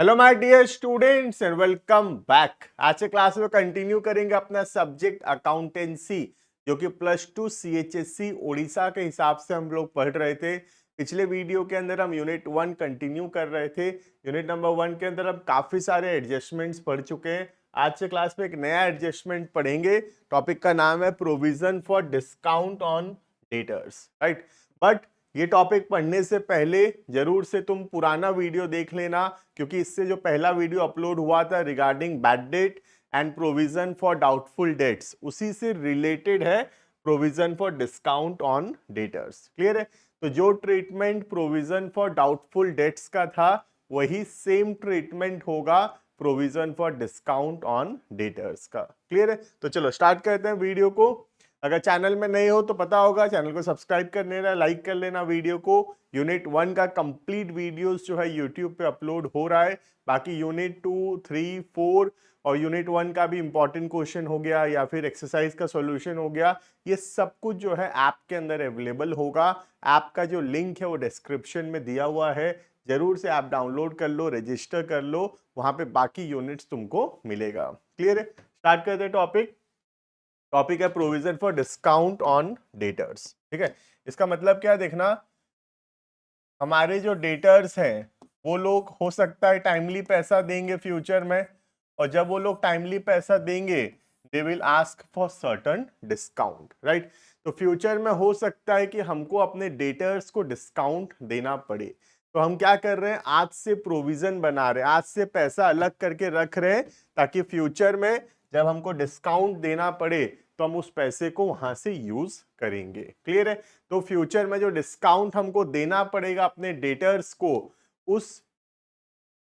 Hello my dear students and welcome back. आज के class में कंटिन्यू करेंगे अपना सब्जेक्ट अकाउंटेंसी, जो कि +2 CHSC उड़ीसा के हिसाब से हम लोग पढ़ रहे थे। पिछले वीडियो के अंदर हम यूनिट 1 कंटिन्यू कर रहे थे। यूनिट नंबर 1 के अंदर हम काफी सारे एडजस्टमेंट्स पढ़ चुके हैं। आज के क्लास में एक नया एडजस्टमेंट पढ़ेंगे। टॉपिक का नाम है provision for discount on debtors, right. But ये टॉपिक पढ़ने से पहले जरूर से तुम पुराना वीडियो देख लेना, क्योंकि इससे जो पहला वीडियो अपलोड हुआ था regarding bad debt and provision for doubtful debts, उसी से रिलेटेड है provision for discount on debtors. Clear है? तो जो treatment provision for doubtful debts का था, वही सेम ट्रीटमेंट होगा provision for discount on debtors का। क्लियर है? तो चलो स्टार्ट करते हैं वीडियो को। अगर चैनल में नए हो तो पता होगा, चैनल को सब्सक्राइब कर लेना, लाइक कर लेना वीडियो को। यूनिट 1 का कंप्लीट वीडियोस जो है यूट्यूब पे अपलोड हो रहा है। बाकी यूनिट 2, 3, 4 और यूनिट 1 का भी इंपॉर्टेंट क्वेश्चन हो गया या फिर एक्सरसाइज का सॉल्यूशन हो गया, ये सब कुछ जो है ऐप के अंदर अवेलेबल होगा। ऐप का जो लिंक है वो डिस्क्रिप्शन में दिया हुआ है। जरूर से ऐप डाउनलोड कर लो, रजिस्टर कर लो, वहां पे बाकी यूनिट्स तुमको मिलेगा। क्लियर है? स्टार्ट करते हैं टॉपिक। टॉपिक है provision for discount on debtors. ठीक है, इसका मतलब क्या है देखना। हमारे जो डेटर्स हैं वो लोग हो सकता है टाइमली पैसा देंगे फ्यूचर में, और जब वो लोग टाइमली पैसा देंगे they will ask for certain discount, right. तो फ्यूचर में हो सकता है कि हमको अपने डेटर्स को डिस्काउंट देना पड़े। तो हम क्या कर रहे हैं, आज से प्रोविजन बना रहे हैं, आज से पैसा अलग करके रख रहे हैं, ताकि फ्यूचर में जब हमको डिस्काउंट देना पड़े तो हम उस पैसे को वहां से यूज करेंगे। क्लियर है? तो फ्यूचर में जो डिस्काउंट हमको देना पड़ेगा अपने डेटर्स को, उस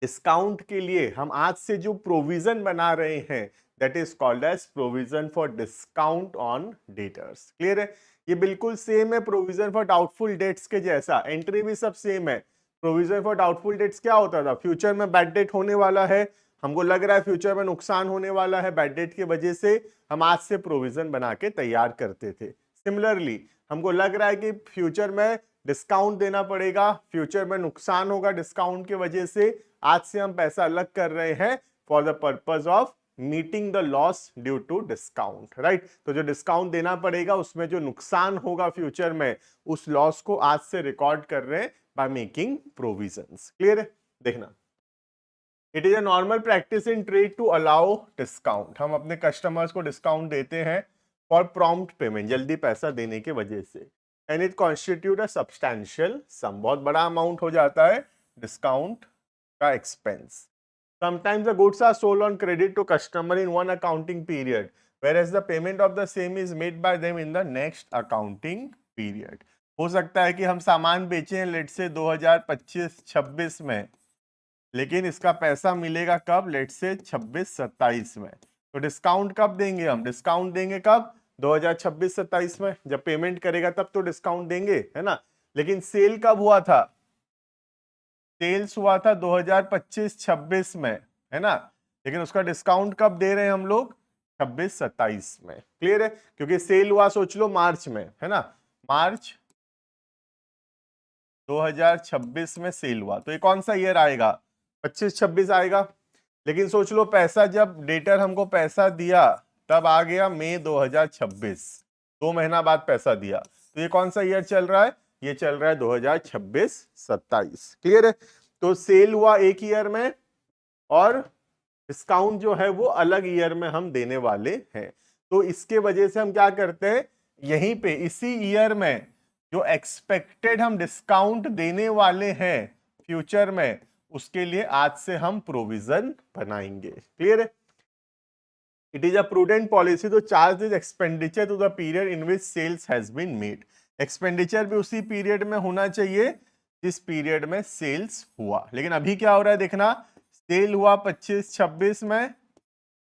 डिस्काउंट के लिए हम आज से जो प्रोविजन बना रहे हैं, that is called as provision for discount on debtors. Clear है? ये बिल्कुल सेम है प्रोविजन फॉर डाउटफुल डेट्स के जैसा, एंट्री भी सब सेम है। प्रोविजन फॉर डाउटफुल डेट्स क्या होता था, फ्यूचर में बैड डेट होने वाला है, हमको लग रहा है फ्यूचर में नुकसान होने वाला है बैड डेट की वजह से, हम आज से प्रोविजन बना के तैयार करते थे। सिमिलरली हमको लग रहा है कि फ्यूचर में डिस्काउंट देना पड़ेगा, फ्यूचर में नुकसान होगा डिस्काउंट की वजह से, आज से हम पैसा अलग कर रहे हैं for the purpose of meeting the loss due to discount, right. तो जो डिस्काउंट देना पड़ेगा उसमें जो नुकसान होगा फ्यूचर में, उस लॉस को आज से रिकॉर्ड कर रहे हैं बाय मेकिंग प्रोविजंस। क्लियर है? देखना, it is a normal practice in trade to allow discount. हम अपने कस्टमर्स को डिस्काउंट देते हैं फॉर प्रॉम्प्ट पेमेंट, जल्दी पैसा देने की वजह से। And it constitute a substantial sum, बहुत बड़ा अमाउंट हो जाता है डिस्काउंट का expense. Sometimes the goods are sold on credit to customer in one accounting period, whereas the payment of the same is made by them in the next accounting period. हो सकता है कि हम सामान बेचे हैं लेट से 2025-26 में, लेकिन इसका पैसा मिलेगा कब, लेट से 26-27 में। तो डिस्काउंट कब देंगे हम, डिस्काउंट देंगे कब, 2026-27 में। जब पेमेंट करेगा तब तो डिस्काउंट देंगे, है ना। लेकिन सेल कब हुआ था, सेल्स हुआ था 2025-26 में, है ना। लेकिन उसका डिस्काउंट कब दे रहे हैं हम लोग, 26-27 में। क्लियर है? क्योंकि सेल हुआ सोच लो मार्च में, है ना, मार्च 2026 में सेल हुआ, तो ये कौन सा ईयर आएगा, 25-26 आएगा। लेकिन सोच लो पैसा जब डेटर हमको पैसा दिया तब आ गया मई 2026, 2 महीना बाद पैसा दिया, तो ये कौन सा ईयर चल रहा है, ये चल रहा है 2026-27। क्लियर है? तो सेल हुआ एक ईयर में और डिस्काउंट जो है वो अलग ईयर में हम देने वाले हैं। तो इसके वजह से हम क्या करते हैं, यहीं पे इसी ईयर में जो एक्सपेक्टेड हम डिस्काउंट देने वाले हैं फ्यूचर में, उसके लिए आज से हम प्रोविजन बनाएंगे। क्लियर है? It is a prudent policy to charge this expenditure to the period in which sales has been made. Expenditure भी उसी पीरियड में होना चाहिए जिस पीरियड में सेल्स हुआ। लेकिन अभी क्या हो रहा है देखना, सेल हुआ 25-26 में,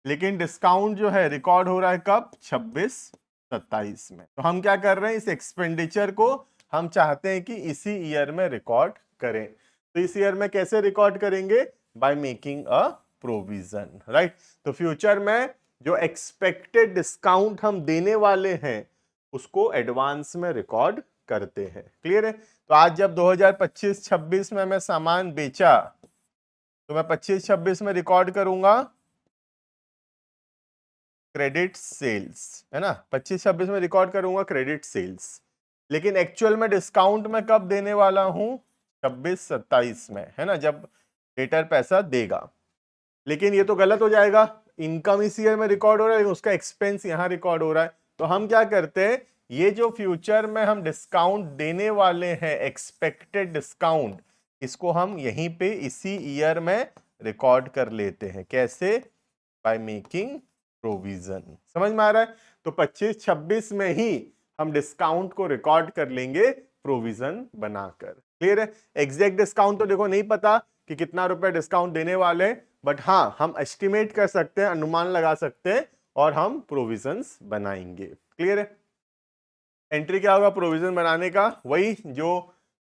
लेकिन डिस्काउंट जो है रिकॉर्ड हो रहा है कब, 26-27 में। तो हम क्या कर रहे हैं, इस एक्सपेंडिचर को हम चाहते हैं कि इसी ईयर में रिकॉर्ड करें। तो इस ईयर में कैसे रिकॉर्ड करेंगे, by making a provision, right. तो फ्यूचर में जो एक्सपेक्टेड डिस्काउंट हम देने वाले हैं उसको एडवांस में रिकॉर्ड करते हैं। क्लियर है? तो आज जब 2025-26 में मैं सामान बेचा, तो मैं 25-26 में रिकॉर्ड करूंगा क्रेडिट सेल्स, है ना, 25-26 में रिकॉर्ड करूंगा क्रेडिट सेल्स, लेकिन एक्चुअल में डिस्काउंट मैं कब देने वाला हूं, 26-27 में, है ना, जब डेटर पैसा देगा। लेकिन ये तो गलत हो जाएगा, इनकम इस ईयर में रिकॉर्ड हो रहा है लेकिन उसका एक्सपेंस यहां रिकॉर्ड हो रहा है। तो हम क्या करते हैं, ये जो फ्यूचर में हम डिस्काउंट देने वाले हैं, एक्सपेक्टेड डिस्काउंट, इसको हम यहीं पे इसी ईयर में रिकॉर्ड कर लेते हैं। कैसे? By making provision. समझ में आ रहा है? तो 25-26 में ही हम डिस्काउंट को रिकॉर्ड कर लेंगे प्रोविजन बनाकर। क्लियर है? एग्जैक्ट डिस्काउंट तो देखो नहीं पता कि कितना रुपए डिस्काउंट देने वाले, बट हाँ हम एस्टिमेट कर सकते हैं, अनुमान लगा सकते हैं और हम प्रोविजंस बनाएंगे। क्लियर है? एंट्री क्या होगा प्रोविजन बनाने का? वही जो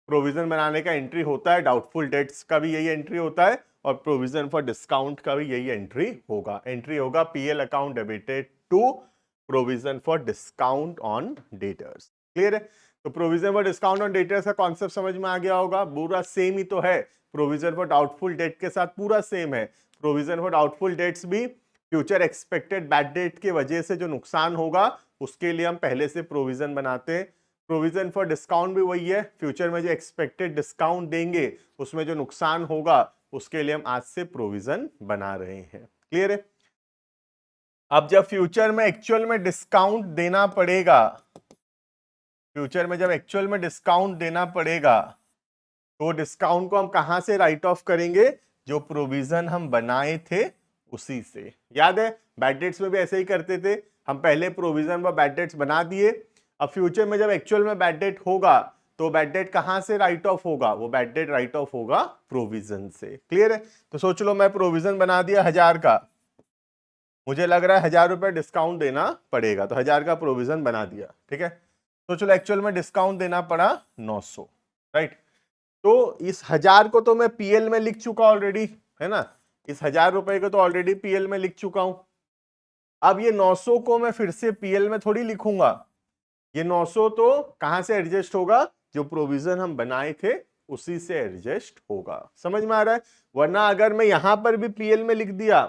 प्रोविजन बनाने का एंट्री होता है, डाउटफुल डेट्स का भी यही एंट्री होता है और प्रोविजन फॉर डिस्काउंट का भी यही एंट्री होगा। एंट्री होगा P L account debited to provision for discount on debtors. Clear है? तो provision for discount on debtors का कॉन्सेप्ट समझ में आ गया होगा। पूरा सेम ही तो है, प्रोविजन फॉर डाउटफुल डेट के साथ पूरा सेम है। प्रोविजन फॉर डाउटफुल डेट्स भी फ्यूचर एक्सपेक्टेड बैड डेट की वजह से जो नुकसान होगा उसके लिए हम पहले से प्रोविजन बनाते हैं। प्रोविजन फॉर डिस्काउंट भी वही है, फ्यूचर में जो एक्सपेक्टेड डिस्काउंट देंगे उसमें जो नुकसान होगा उसके लिए हम आज से प्रोविजन बना रहे हैं। क्लियर है? अब जब फ्यूचर में एक्चुअल में डिस्काउंट देना पड़ेगा, फ्यूचर में जब एक्चुअल में डिस्काउंट देना पड़ेगा तो डिस्काउंट को हम कहां से राइट ऑफ करेंगे? जो प्रोविजन हम बनाए थे उसी से। याद है बैड डेट्स में भी ऐसे ही करते थे, हम पहले प्रोविजन व बैड डेट्स बना दिए, अब फ्यूचर में जब एक्चुअल में बैड डेट होगा तो बैड डेट कहां से राइट ऑफ होगा? वो बैड डेट राइट ऑफ होगा प्रोविजन से। क्लियर है? तो सोच लो मैं प्रोविजन बना दिया 1000 का, मुझे लग रहा है 1000 रुपए डिस्काउंट देना पड़ेगा, तो 1000 का प्रोविजन बना दिया। ठीक है, तो चलो एक्चुअल में डिस्काउंट देना पड़ा 900, राइट। तो इस 1000 को तो मैं पीएल में लिख चुका ऑलरेडी, है ना, इस 1000 रुपए को तो ऑलरेडी पीएल में लिख चुका हूं। अब ये 900 को मैं फिर से पीएल में थोड़ी लिखूंगा, ये 900 तो कहां से एडजस्ट होगा? जो प्रोविजन हम बनाए थे उसी से एडजस्ट होगा। समझ में आ रहा है? वरना अगर मैं यहां पर भी पीएल में लिख दिया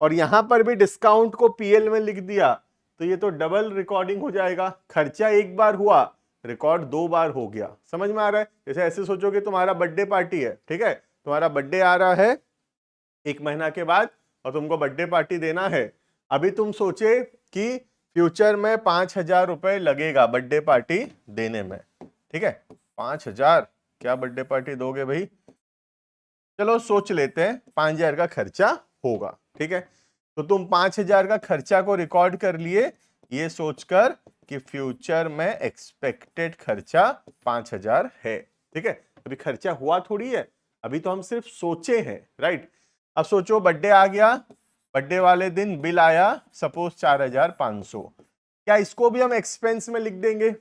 और यहां पर भी डिस्काउंट को पीएल में लिख दिया तो ये तो डबल रिकॉर्डिंग हो जाएगा। खर्चा एक बार हुआ, रिकॉर्ड 2 बार हो गया। समझ में आ रहा है? जैसे ऐसे सोचो कि तुम्हारा बर्थडे पार्टी है, ठीक है, तुम्हारा बर्थडे आ रहा है 1 महीना के बाद और तुमको बर्थडे पार्टी देना है। अभी तुम सोचे कि फ्यूचर में 5000 रुपए लगेगा बर्थडे पार्टी देने में, ठीक है, 5000 क्या बर्थडे पार्टी दोगे भाई? चलो सोच लेते हैं 5000 का खर्चा होगा, ठीक है। तो तुम 5000 का खर्चा को रिकॉर्ड कर लिए ये सोचकर कि फ्यूचर में एक्सपेक्टेड खर्चा 5000 है, ठीक है। अभी खर्चा हुआ थोड़ी है, अभी तो हम सिर्फ सोचे हैं, राइट। अब सोचो बर्थडे आ गया, बर्थडे वाले दिन बिल आया सपोज 4500, क्या इसको भी हम एक्सपेंस में लिख देंगे?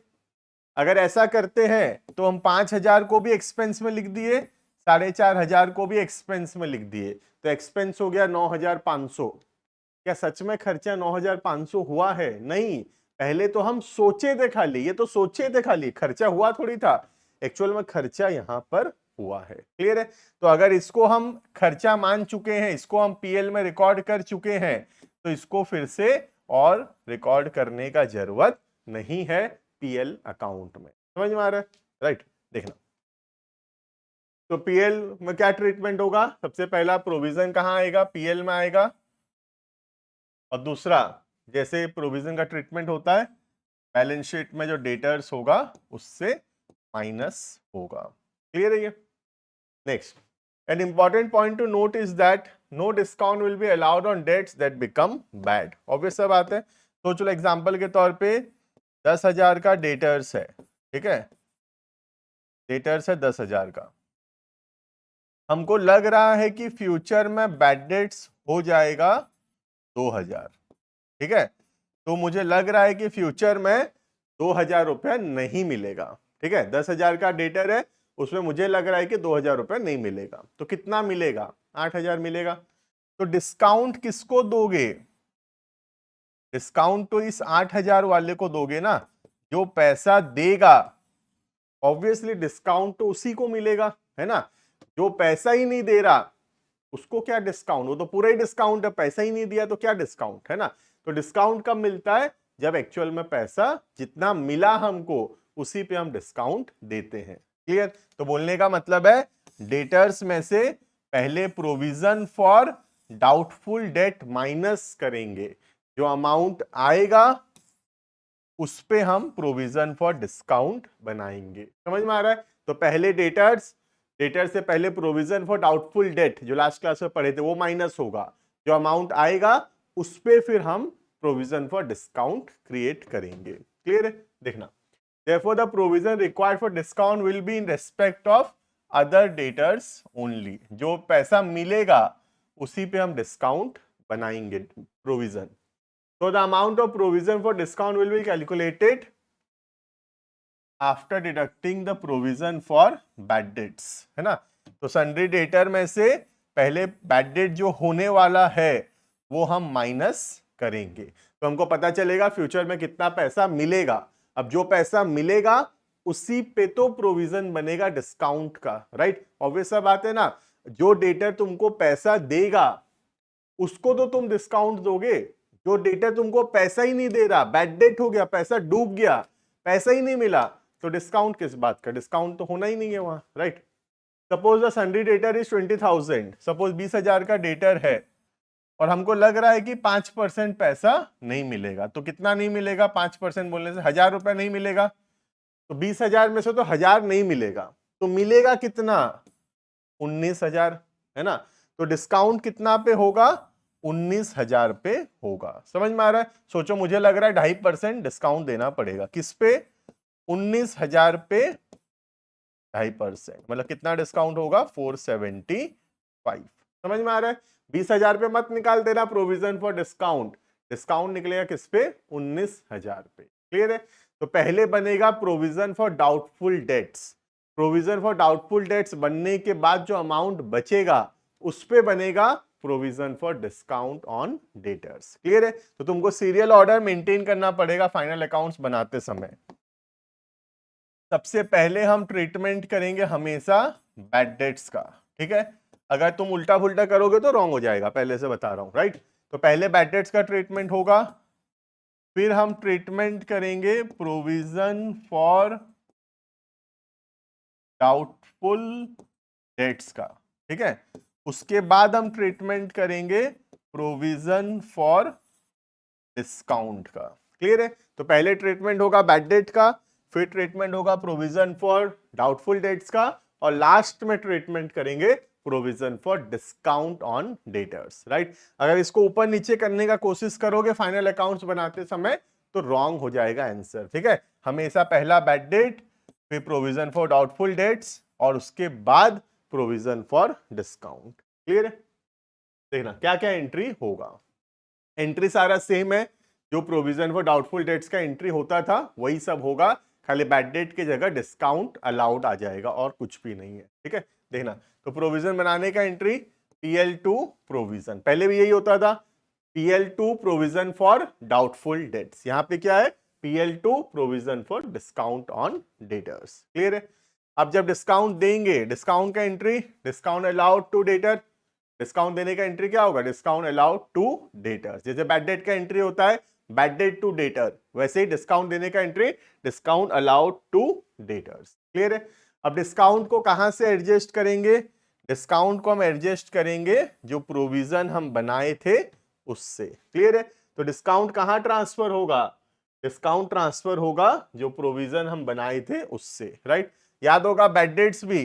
अगर ऐसा करते हैं तो हम 5000 को भी एक्सपेंस में लिख दिए, 4500 को भी एक्सपेंस में लिख दिए, तो एक्सपेंस हो गया 9500। क्या सच में खर्चा 9500 हुआ है? नहीं, पहले तो हम सोचे थे खाली, ये तो सोचे थे खाली, खर्चा हुआ थोड़ी था। एक्चुअल में खर्चा यहां पर हुआ है। क्लियर है? तो अगर इसको हम खर्चा मान चुके हैं, इसको हम पीएल में रिकॉर्ड कर चुके हैं, तो इसको फिर से और रिकॉर्ड करने का जरूरत नहीं है पीएल अकाउंट में। समझ में आ रहा है? राइट, देखना। तो पीएल में क्या ट्रीटमेंट होगा? सबसे पहला प्रोविजन कहां आएगा? पीएल में आएगा। और दूसरा, जैसे प्रोविजन का ट्रीटमेंट होता है, बैलेंस शीट में जो डेटर्स होगा उससे माइनस होगा। क्लियर है ये? Next, an important point to note is that no discount will be allowed on debts that become bad. Obvious सा बात है। तो चलो एग्जांपल के तौर पे 10,000 का डेटर्स है, ठीक है, डेटर्स है 10,000 का, हमको लग रहा है कि फ्यूचर में बैड डेट्स हो जाएगा 2000, ठीक है, तो मुझे लग रहा है कि फ्यूचर में 2000 रुपया नहीं मिलेगा, ठीक है। 10,000 का डेटर है, उसमें मुझे लग रहा है कि 2000 रुपया नहीं मिलेगा, तो कितना मिलेगा? 8000 मिलेगा। तो डिस्काउंट किसको दोगे? डिस्काउंट तो इस 8000 वाले को दोगे ना, जो पैसा देगा। ऑब्वियसली डिस्काउंट तो उसी को मिलेगा, है ना। जो पैसा ही नहीं दे रहा उसको क्या डिस्काउंट, वो तो पूरा ही डिस्काउंट है, पैसा ही नहीं दिया तो क्या डिस्काउंट है ना। तो डिस्काउंट कब मिलता है, जब एक्चुअल में पैसा जितना मिला हमको उसी पे हम डिस्काउंट देते हैं। क्लियर। तो बोलने का मतलब है डेटर्स में से पहले provision for doubtful date minus करेंगे, जो अमाउंट आएगा उस पे हम प्रोविजन फॉर डिस्काउंट बनाएंगे। समझ में आ रहा है। तो पहले डेटर्स, डेटर से पहले प्रोविजन फॉर डाउटफुल डेट जो लास्ट क्लास में पढ़े थे वो माइनस होगा, जो अमाउंट आएगा उस पे फिर हम प्रोविजन फॉर डिस्काउंट क्रिएट करेंगे। क्लियर है। देखना, therefore the provision required for discount will be in respect of other debtors only। जो पैसा मिलेगा उसी पे हम डिस्काउंट बनाएंगे provision. So the amount of provision for discount will be calculated after deducting the provision for bad debts, है ना। तो sundry debtor में से पहले bad debt जो होने वाला है वो हम माइनस करेंगे, तो हमको पता चलेगा फ्यूचर में कितना पैसा मिलेगा। अब जो पैसा मिलेगा उसी पे तो प्रोविजन बनेगा डिस्काउंट का, राइट। ऑब्वियस सा बात है ना, जो डेटर तुमको पैसा देगा उसको तो तुम डिस्काउंट दोगे, जो डेटर तुमको पैसा ही नहीं दे रहा, बैड डेट हो गया, पैसा डूब गया, पैसा ही नहीं मिला, तो डिस्काउंट किस बात का, डिस्काउंट तो होना ही नहीं है वहां, right. Suppose the sundry debtor is 20,000, suppose 20,000 का डेटर है और हमको लग रहा है कि 5% पैसा नहीं मिलेगा। तो कितना नहीं मिलेगा, 5% बोलने से 1,000 रुपया नहीं मिलेगा, तो 20,000 में से तो 1,000 नहीं मिलेगा, तो मिलेगा कितना, 19,000, है ना। तो डिस्काउंट कितना पे होगा, 19,000 पे होगा। समझ में आ रहा है। सोचो मुझे लग रहा है 2.5% डिस्काउंट देना पड़ेगा, किस पे, 19,000 पे 2.5%, मतलब कितना डिस्काउंट होगा, 475। समझ में आ रहा है। 20,000 पे मत निकाल देना प्रोविजन फॉर डिस्काउंट, डिस्काउंट निकलेगा किस पे, 19,000 पे। क्लियर है। तो पहले बनेगा provision for doubtful debts, provision for doubtful debts बनने के बाद जो अमाउंट बचेगा उस पे बनेगा provision for discount on debtors. Clear है। तो तुमको सीरियल ऑर्डर मेंटेन करना पड़ेगा फाइनल अकाउंट्स बनाते समय। सबसे पहले हम ट्रीटमेंट करेंगे हमेशा बैड डेट्स का, ठीक है। अगर तुम उल्टा पुल्टा करोगे तो रॉन्ग हो जाएगा, पहले से बता रहा हूं, राइट। तो पहले बैड डेट्स का ट्रीटमेंट होगा, फिर हम ट्रीटमेंट करेंगे प्रोविजन फॉर डाउटफुल डेट्स का, ठीक है। उसके बाद हम ट्रीटमेंट करेंगे प्रोविजन फॉर डिस्काउंट का। क्लियर है। तो पहले ट्रीटमेंट होगा बैड डेट का, फिर ट्रीटमेंट होगा प्रोविजन फॉर डाउटफुल डेट्स का, और लास्ट में ट्रीटमेंट करेंगे provision for discount on debtors, right. अगर इसको ऊपर नीचे करने का कोशिश करोगे फाइनल अकाउंट्स बनाते समय तो रॉन्ग हो जाएगा आंसर, ठीक है। हमेशा पहला बैड डेट, फिर प्रोविजन फॉर डाउटफुल डेट्स, और उसके बाद प्रोविजन फॉर डिस्काउंट। क्लियर है। देखना क्या क्या एंट्री होगा। एंट्री सारा सेम है, जो प्रोविजन फॉर डाउटफुल डेट्स का एंट्री होता था वही सब होगा, खाली बैड डेट की जगह डिस्काउंट अलाउड आ जाएगा और कुछ भी नहीं है, ठीक है। देखना, तो प्रोविजन बनाने का एंट्री PL2 प्रोविजन, पहले भी यही होता था, PL2 provision for doubtful debts, यहां पे क्या है, PL2 provision for discount on debtors. Clear है। अब जब डिस्काउंट देंगे, डिस्काउंट का entry, discount allowed to debtor, discount देने का एंट्री क्या होगा, डिस्काउंट अलाउड टू डेटर्स। जैसे बैड डेट का एंट्री होता है बैड डेट टू डेटर, वैसे ही डिस्काउंट देने का entry discount allowed to debtors. Clear है। अब डिस्काउंट को कहां से एडजस्ट करेंगे, डिस्काउंट को हम एडजस्ट करेंगे जो प्रोविजन हम बनाए थे उससे। क्लियर है। तो डिस्काउंट कहां ट्रांसफर होगा, डिस्काउंट ट्रांसफर होगा जो प्रोविजन हम बनाए थे उससे, राइट। याद होगा बैड डेट्स भी,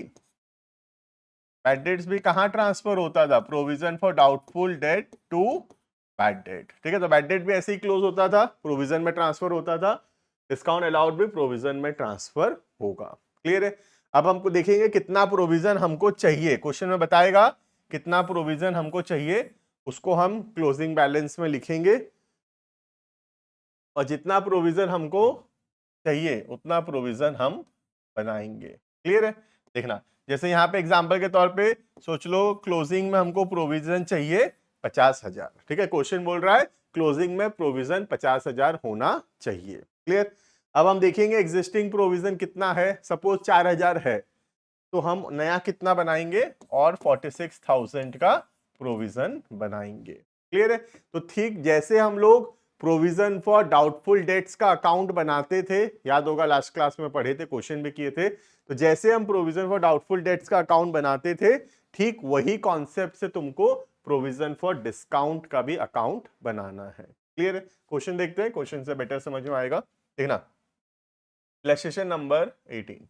बैड डेट्स भी कहां ट्रांसफर होता था, provision for doubtful debt to bad debt, ठीक है। तो बैड डेट भी ऐसे ही क्लोज होता था, प्रोविजन में ट्रांसफर होता था, डिस्काउंट अलाउड भी प्रोविजन में ट्रांसफर होगा। क्लियर है। अब हमको देखेंगे कितना प्रोविजन हमको चाहिए, क्वेश्चन में बताएगा कितना प्रोविजन हमको चाहिए, उसको हम क्लोजिंग बैलेंस में लिखेंगे, और जितना प्रोविजन हमको चाहिए उतना प्रोविजन हम बनाएंगे। क्लियर है। देखना, जैसे यहाँ पे एग्जांपल के तौर पे सोच लो क्लोजिंग में हमको प्रोविजन चाहिए 50,000, ठीक है। क्वेश्चन बोल रहा है क्लोजिंग में प्रोविजन 50,000 होना चाहिए। क्लियर। अब हम देखेंगे एग्जिस्टिंग प्रोविजन कितना है, सपोज 4,000 है, तो हम नया कितना बनाएंगे और 46,000 का प्रोविजन बनाएंगे। क्लियर है? तो ठीक जैसे हम लोग प्रोविजन फॉर डाउटफुल डेट्स का अकाउंट बनाते थे, याद होगा लास्ट क्लास में पढ़े थे, क्वेश्चन भी किए थे, तो जैसे हम प्रोविजन फॉर डाउटफुल डेट्स का अकाउंट बनाते थे, ठीक वही कॉन्सेप्ट से तुमको प्रोविजन फॉर डिस्काउंट का भी अकाउंट बनाना है। क्लियर है? क्वेश्चन देखते हैं, क्वेश्चन से बेटर समझ में आएगा। देखना, illustration number 18.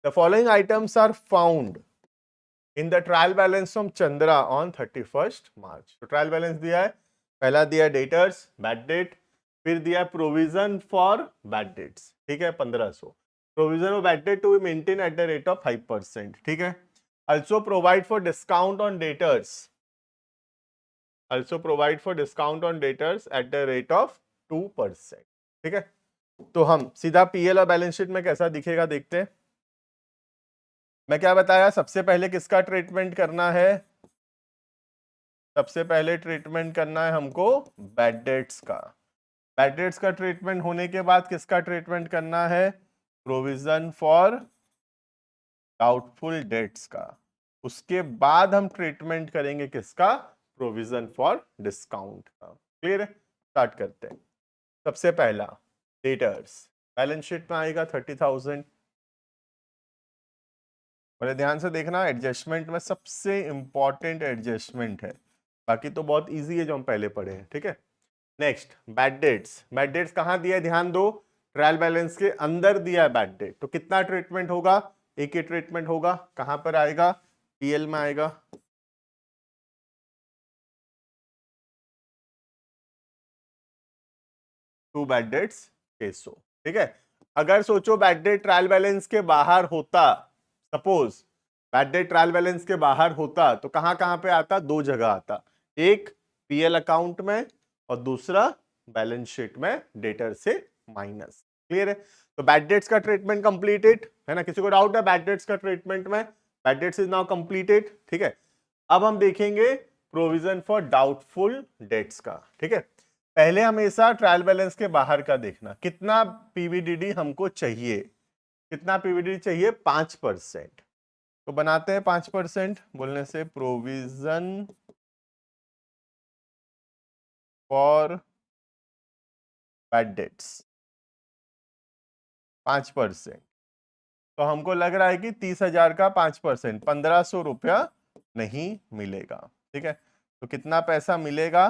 The following items are found in the trial balance from Chandra on 31st March. तो ट्रायल बैलेंस दिया है, पहला दिया डेटर्स बैड डेट, फिर दिया प्रोविजन फॉर बैड डेट्स, ठीक है 1500, provision for bad debt to be maintain at the rate of 5%, ठीक है। Also provide for discount on debtors. Also provide for discount on debtors at the rate of 2%, ठीक है। तो हम सीधा PL और बैलेंस शीट में कैसा दिखेगा देखते हैं। मैं क्या बताया, सबसे पहले किसका ट्रीटमेंट करना है, सबसे पहले ट्रीटमेंट करना है हमको बैड डेट्स का। बैड डेट्स का ट्रीटमेंट होने के बाद किसका ट्रीटमेंट करना है, प्रोविजन फॉर डाउटफुल डेट्स का। उसके बाद हम ट्रीटमेंट करेंगे किसका, प्रोविजन फॉर डिस्काउंट का। क्लियर है? स्टार्ट करते हैं। सबसे पहला डेटर्स, बैलेंस शीट में आएगा 30,000। बड़े ध्यान से देखना, एडजस्टमेंट में सबसे इंपॉर्टेंट एडजस्टमेंट है, बाकी तो बहुत इजी है जो हम पहले पढ़े हैं, ठीक है। Next bad debts, bad debts कहां दिया है, ध्यान दो, ट्रायल बैलेंस के अंदर दिया है बैड डेट, तो कितना ट्रीटमेंट होगा, एक ही ट्रीटमेंट होगा, कहां पर आएगा, पीएल में आएगा। टू बैड डेट्स केसो, ठीक है। अगर सोचो बैड डेट ट्रायल बैलेंस के बाहर होता, suppose bad debt trial balance के बाहर होता, तो कहां कहां पे आता, दो जगह आता, एक पीएल अकाउंट में और दूसरा बैलेंस शीट में डेटर से माइनस। क्लियर है? तो बैड डेट्स का ट्रीटमेंट कंप्लीटेड है ना, किसी को डाउट है बैड डेट्स का ट्रीटमेंट में, bad debts is now completed, ठीक है। अब हम देखेंगे प्रोविजन फॉर डाउटफुल डेट्स का, ठीक है। पहले हमेशा ट्रायल बैलेंस के बाहर का देखना, कितना पीवीडीडी हमको चाहिए, कितना पीवीडीडी चाहिए, 5%। तो बनाते हैं 5%, बोलने से प्रोविजन फॉर बैड डेट्स 5%। तो हमको लग रहा है कि 30,000 का 5%, 1,500 रुपया नहीं मिलेगा, ठीक है। तो कितना पैसा मिलेगा,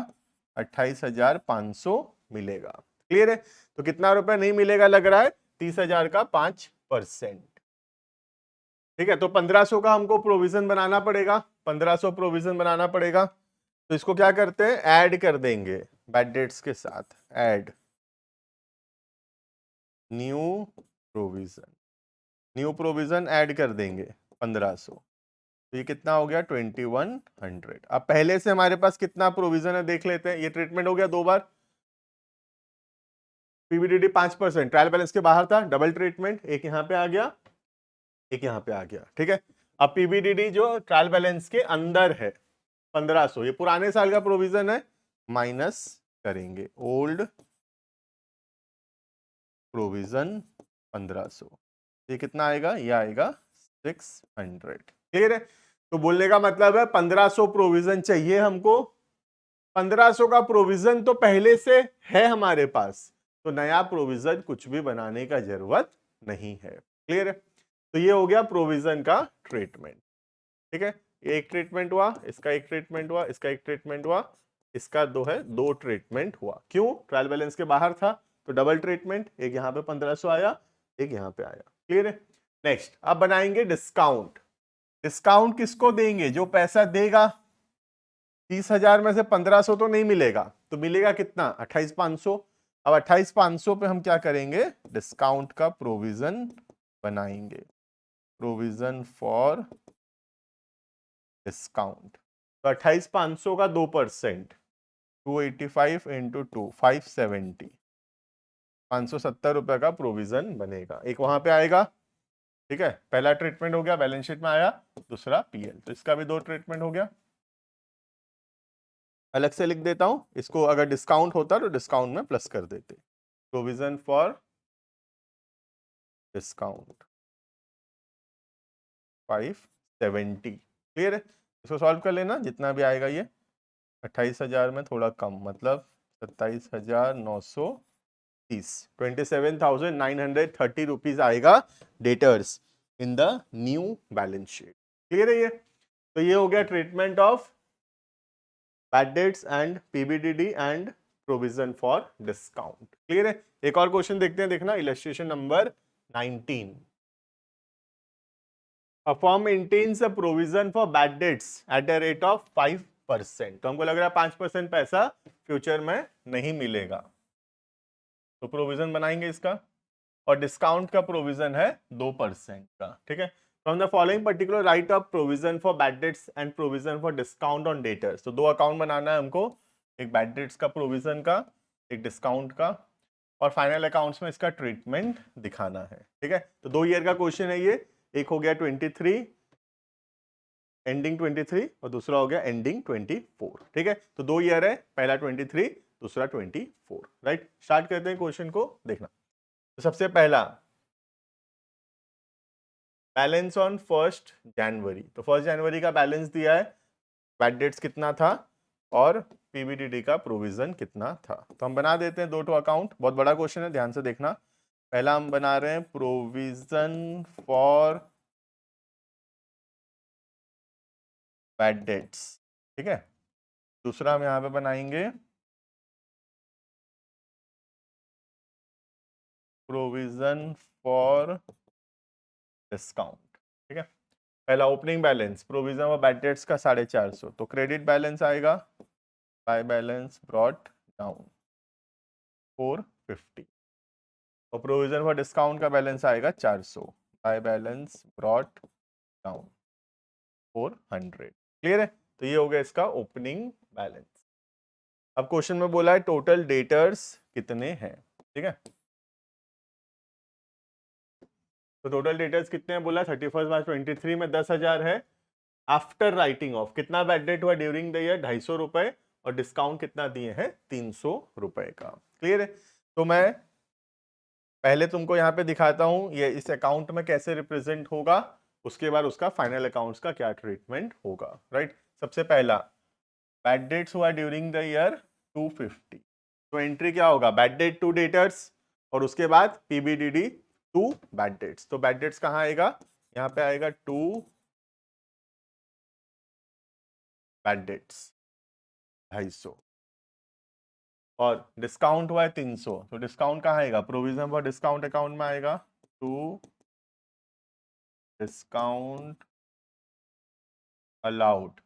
28,500 मिलेगा। क्लियर है? तो कितना रुपया नहीं मिलेगा लग रहा है, 30,000 का 5%, ठीक है। तो 1,500 का हमको प्रोविजन बनाना पड़ेगा, 1,500 प्रोविजन बनाना पड़ेगा। तो इसको क्या करते हैं, ऐड कर देंगे बैड डेट्स के साथ, add new provision, new provision add कर देंगे 1,500। तो ये कितना हो गया, 2,100। अब पहले से हमारे पास कितना प्रोविजन है देख लेते हैं। ये ट्रीटमेंट हो गया दो बार, पीवीडीडी 5%, ट्रायल बैलेंस के बाहर था, डबल ट्रीटमेंट, एक यहां पे आ गया, एक यहां पे आ गया, ठीक है। अब पीवीडीडी जो ट्रायल बैलेंस के अंदर है 1,500, ये पुराने साल का प्रोविजन है, माइनस करेंगे ओल्ड प्रोविजन 1,500। ये कितना आएगा, ये आएगा 600। क्लियर है? तो बोलने का मतलब है 1,500 प्रोविजन चाहिए हमको, 1,500 का प्रोविजन तो पहले से है हमारे पास, तो नया प्रोविजन कुछ भी बनाने का जरूरत नहीं है। क्लियर है? तो ये हो गया प्रोविजन का ट्रीटमेंट, ठीक है। एक ट्रीटमेंट हुआ, इसका एक ट्रीटमेंट हुआ, इसका एक ट्रीटमेंट हुआ, इसका दो है, दो ट्रीटमेंट हुआ। क्यों, ट्रायल बैलेंस के बाहर था तो डबल ट्रीटमेंट, एक यहां पे 1,500 आया, एक यहां पे आया। क्लियर है? नेक्स्ट अब बनाएंगे डिस्काउंट। डिस्काउंट किसको देंगे, जो पैसा देगा, 30,000 में से 1,500 तो नहीं मिलेगा, तो मिलेगा कितना, 28,500। अब 28,500 पे हम क्या करेंगे, डिस्काउंट का प्रोविजन बनाएंगे, प्रोविजन फॉर डिस्काउंट। तो 28,500 का 2%, 285 इंटू 2, 570, 570 रुपए का प्रोविजन बनेगा। एक वहां पे आएगा, ठीक है, पहला ट्रीटमेंट हो गया, बैलेंस शीट में आया, दूसरा पीएल, तो इसका भी दो ट्रीटमेंट हो गया। अलग से लिख देता हूं इसको, अगर डिस्काउंट होता तो डिस्काउंट में प्लस कर देते, प्रोविजन फॉर डिस्काउंट 570। क्लियर है? इसको सॉल्व कर लेना, जितना भी आएगा ये 28,000 में थोड़ा कम, मतलब 27,930, 27,930 रुपीज आएगा debtors in the new balance sheet. Clear है ये? तो ये हो गया treatment of bad debts and PBDD and provision for discount. Clear है? एक और क्वेश्चन देखते हैं, देखना illustration number 19। A firm maintains a provision for bad debts at a rate of 5%। तो हमको लग रहा है 5% पैसा फ्यूचर में नहीं मिलेगा, तो प्रोविजन बनाएंगे इसका, और डिस्काउंट का प्रोविजन है 2% का। ठीक है, from the following particular right of provision for bad debts and provision for discount on debtors. तो दो अकाउंट बनाना है हमको, एक बैड डेट्स का प्रोविजन का, एक डिस्काउंट का, और फाइनल अकाउंट्स में इसका ट्रीटमेंट दिखाना है। ठीक है, तो 2 ईयर का क्वेश्चन है ये, एक हो गया 23 एंडिंग 23 और दूसरा हो गया एंडिंग 24। ठीक है, तो 2 ईयर है, पहला 23 दूसरा 24। राइट, स्टार्ट करते हैं क्वेश्चन को देखना। तो सबसे पहला बैलेंस ऑन 1 जनवरी। तो 1 जनवरी का बैलेंस दिया है, बैड डेट्स कितना था और पीबीडीडी का प्रोविजन कितना था। तो हम बना देते हैं दो अकाउंट, बहुत बड़ा क्वेश्चन है, ध्यान से देखना। पहला हम बना रहे हैं प्रोविजन फॉर बैड डेट्स। ठीक है, दूसरा हम यहां पे बनाएंगे प्रोविजन फॉर डिस्काउंट। ठीक है, पहला opening balance provision for bad dates का 450, तो क्रेडिट बैलेंस आएगा, बाय बैलेंस ब्रॉट डाउन 450, और प्रोविजन फॉर डिस्काउंट का बैलेंस आएगा 400, by balance brought down 400। Clear है? तो ये हो गया इसका ओपनिंग बैलेंस। अब क्वेश्चन में बोला है टोटल डेटर्स कितने हैं। ठीक है, तो टोटल डेटर्स कितने हैं बोला, 31 मार्च 23 में 10,000 है। आफ्टर राइटिंग ऑफ कितना बैड डेट हुआ ड्यूरिंग द ईयर, 250 रुपए, और डिस्काउंट कितना दिए हैं, 300 रुपए का। क्लियर है? तो मैं पहले तुमको यहाँ पे दिखाता हूं ये इस अकाउंट में कैसे रिप्रेजेंट होगा, उसके बाद उसका फाइनल अकाउंट्स का क्या ट्रीटमेंट होगा। राइट, सबसे पहला बैड डेट्स हुआ ड्यूरिंग द ईयर 250, तो एंट्री क्या होगा, बैड डेट टू डेटर्स, और उसके बाद पीबीडीडी टू बैड डेट्स। तो बैड डेट्स कहाँ आएगा, यहाँ पे आएगा टू बैड डेट्स 250, और डिस्काउंट हुआ है 300, तो डिस्काउंट कहाँ आएगा, प्रोविजन फॉर डिस्काउंट अकाउंट में आएगा, टू डिस्काउंट अलाउड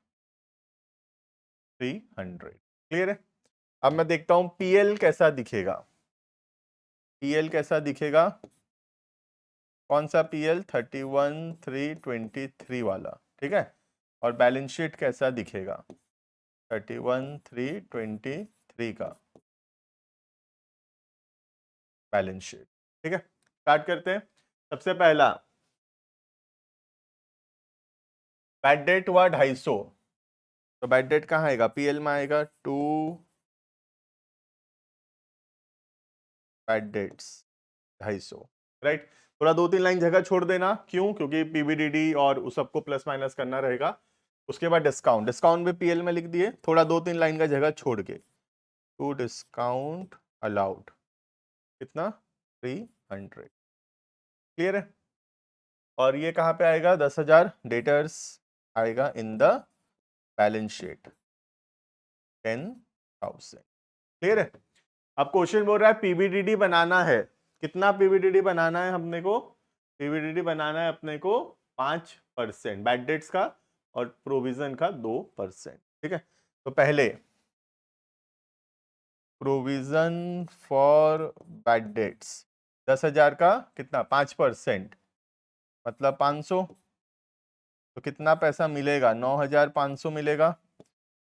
300। क्लियर है? अब मैं देखता हूं पीएल कैसा दिखेगा। पीएल कैसा दिखेगा, कौन सा पीएल, 31/3/23 वाला। ठीक है, और बैलेंस शीट कैसा दिखेगा, 31/3/23 का बैलेंस शीट। ठीक है, स्टार्ट करते हैं। सबसे पहला बैड डेट हुआ 250, तो बैड डेट कहाँ आएगा, पीएल में आएगा, टू बैड डेट्स 250। राइट, थोड़ा 2-3 लाइन जगह छोड़ देना, क्यों, क्योंकि पीबीडीडी और उस सबको प्लस माइनस करना रहेगा। उसके बाद डिस्काउंट, डिस्काउंट भी पीएल में लिख दिए, थोड़ा 2-3 लाइन का जगह छोड़ के, टू डिस्काउंट अलाउड कितना, 300। क्लियर है? और ये कहाँ पे आएगा, 10,000 डेटर्स आएगा in the balance sheet 10,000। Clear है? अब क्वेश्चन बोल रहा है पीबीडीडी बनाना है, कितना पीबीडीडी बनाना है अपने को, पीबीडीडी बनाना है अपने को 5% बैड डेट्स का और प्रोविजन का 2%। ठीक है, तो पहले प्रोविजन फॉर बैड डेट्स 10,000 का कितना, 5%, मतलब 500, तो कितना पैसा मिलेगा, 9,500 मिलेगा।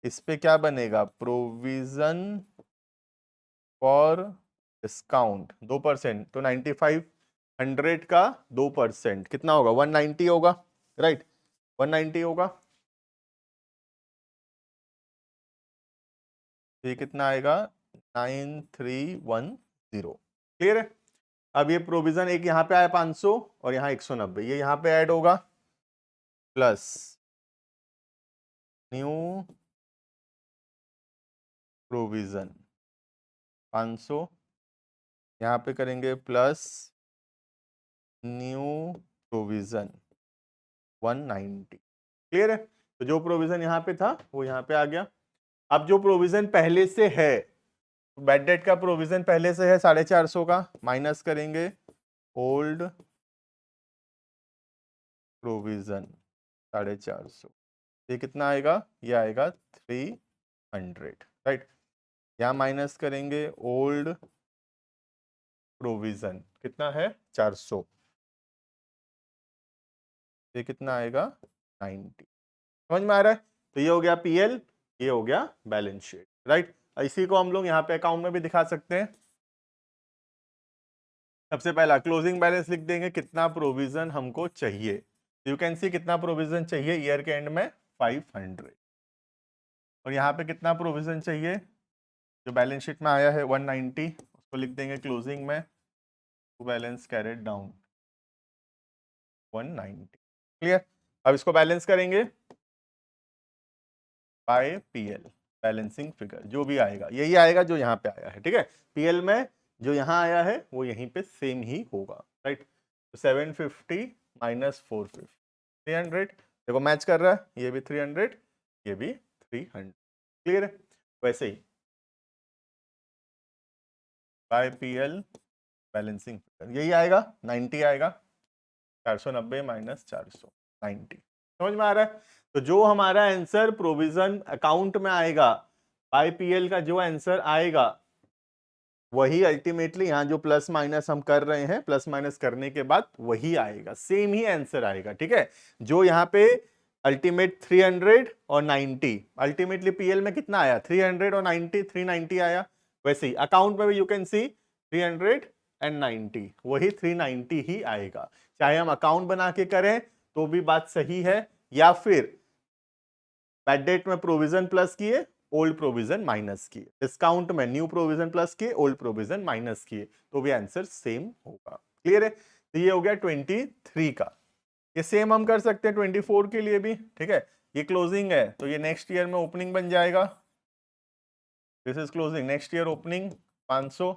इस पे क्या बनेगा, प्रोविजन फॉर डिस्काउंट 2%, तो 9,500 का 2% कितना होगा, 190 होगा। राइट, 190 होगा, तो ये कितना आएगा, 9310। क्लियर है? अब ये प्रोविजन एक यहाँ पे आया 500 और यहाँ 190, ये यहाँ पे ऐड होगा, प्लस न्यू प्रोविजन 500, यहाँ पे करेंगे प्लस न्यू प्रोविजन 190। क्लियर है? तो जो प्रोविजन यहाँ पे था वो यहाँ पे आ गया। अब जो प्रोविजन पहले से है, बैड डेट का प्रोविजन पहले से है 450 का, माइनस करेंगे ओल्ड प्रोविजन 450, ये कितना आएगा? ये आएगा 300, राइट। यहाँ माइनस करेंगे ओल्ड प्रोविजन, कितना है? 400, ये कितना आएगा? 90। समझ में आ रहा है? तो ये हो गया पीएल, ये हो गया बैलेंस शीट, राइट। इसी को हम लोग यहाँ पे अकाउंट में भी दिखा सकते हैं। सबसे पहला क्लोजिंग बैलेंस लिख देंगे, कितना प्रोविजन हमको चाहिए। यू कैन सी कितना प्रोविजन चाहिए ईयर के एंड में? 500। और यहाँ पे कितना प्रोविजन चाहिए? जो बैलेंस शीट में आया है 190, उसको लिख देंगे क्लोजिंग में, to balance carried down 190। Clear? अब इसको बैलेंस करेंगे बाय पीएल, बैलेंसिंग फिगर जो भी आएगा यही आएगा जो यहाँ पे आया है, ठीक है। पीएल में जो यहाँ आया है वो यहीं पे सेम ही होगा, राइट। तो 750 माइनस 450, 300। देखो मैच कर रहा है, ये भी 300, ये भी 300। क्लियर है? वैसे ही बाय पीएल बैलेंसिंग फिगर यही आएगा, 90 आएगा। 490 माइनस 400, 90। समझ में आ रहा है? तो जो हमारा आंसर प्रोविजन अकाउंट में आएगा, बाय पीएल का जो आंसर आएगा वही अल्टीमेटली यहाँ जो प्लस माइनस हम कर रहे हैं, प्लस माइनस करने के बाद वही आएगा, सेम ही आंसर आएगा, ठीक है। जो यहाँ पे अल्टीमेट 300 और 90, अल्टीमेटली पीएल में कितना आया? 300 और 90, 390 आया। वैसे ही अकाउंट में भी यू कैन सी 300 एंड 90, वही 390 ही आएगा। चाहे हम अकाउंट बना के करें तो भी बात सही है, या फिर बैड डेट में प्रोविजन प्लस किए, ओल्ड प्रोविजन माइनस किए, डिस्काउंट में न्यू प्रोविजन प्लस किए, ओल्ड प्रोविजन माइनस किए, तो भी आंसर सेम होगा। क्लियर है? तो ये हो गया 23 का। ये सेम हम कर सकते हैं 24 के लिए भी, ठीक है। ये क्लोजिंग है तो ये नेक्स्ट ईयर में ओपनिंग बन जाएगा। This is closing, next year opening 500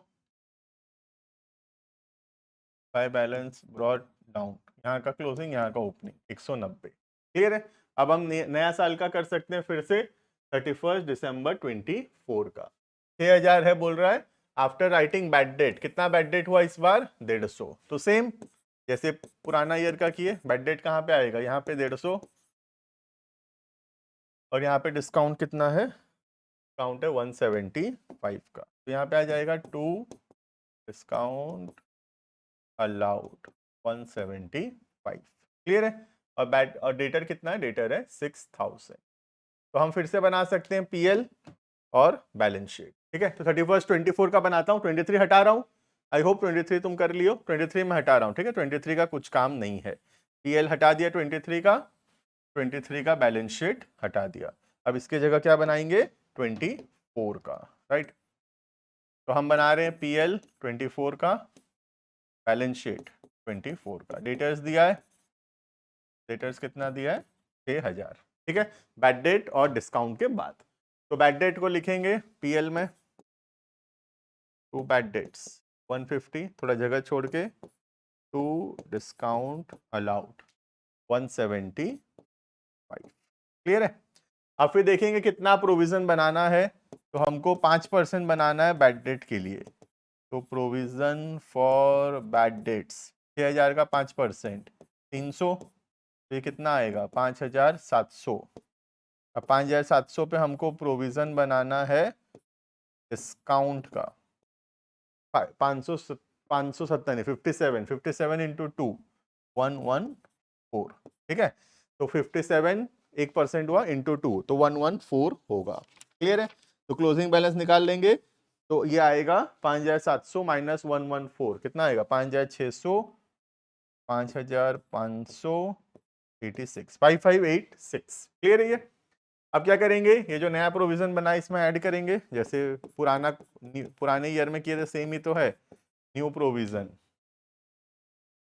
by balance brought down, यहाँ का क्लोजिंग यहाँ का ओपनिंग 190। क्लियर है? अब हम नया साल का कर सकते हैं फिर से, 31 दिसंबर 24 का। 6000 है बोल रहा है। आफ्टर राइटिंग बैड डेट, कितना बैड डेट हुआ इस बार? 150। तो सेम जैसे पुराना ईयर का किए, बैड डेट कहाँ पे आएगा? यहाँ पे 150, और यहाँ पे डिस्काउंट कितना है? डिस्काउंट है 175 का, तो यहाँ पे आ जाएगा 2 डिस्काउंट अलाउड 175। क्लियर है? और बैड और डेटर कितना है? डेटर है 6000। तो हम फिर से बना सकते हैं पीएल और बैलेंस शीट, ठीक है। तो 31 24 का बनाता हूँ, 23 हटा रहा हूँ। आई होप 23 तुम कर लियो, 23 में हटा रहा हूँ, ठीक है। 23 का कुछ काम नहीं है, पीएल हटा दिया 23 का, 23 का बैलेंस शीट हटा दिया। अब इसके जगह क्या बनाएंगे? 24 का, राइट। तो हम बना रहे हैं पीएल 24 का, बैलेंस शीट 24 का। डेटर्स दिया है, डेटर्स कितना दिया है? 6000, ठीक है, बैड डेट और डिस्काउंट के बाद। तो बैड डेट को लिखेंगे पीएल में, टू बैड डेट्स 150, थोड़ा जगह छोड़ के, टू डिस्काउंट अलाउड 175। क्लियर है? अब फिर देखेंगे कितना प्रोविजन बनाना है। तो हमको 5% बनाना है बैड डेट के लिए। तो प्रोविजन फॉर बैड डेट्स 6000 का 5% 300, तो ये कितना आएगा? 5700। अब 5700 पे हमको प्रोविजन बनाना है डिस्काउंट का 570 57 इंटू 2 114, ठीक है। तो 57 1% हुआ इंटू 2, तो 114 होगा। क्लियर है? तो क्लोजिंग बैलेंस निकाल लेंगे, तो ये आएगा 5700 माइनस 114, कितना आएगा? 5600, 5586, 5586। क्लियर है ये? अब क्या करेंगे? ये जो नया प्रोविजन बना है इसमें ऐड करेंगे, जैसे पुराने ईयर में किए थे सेम ही तो है। न्यू प्रोविजन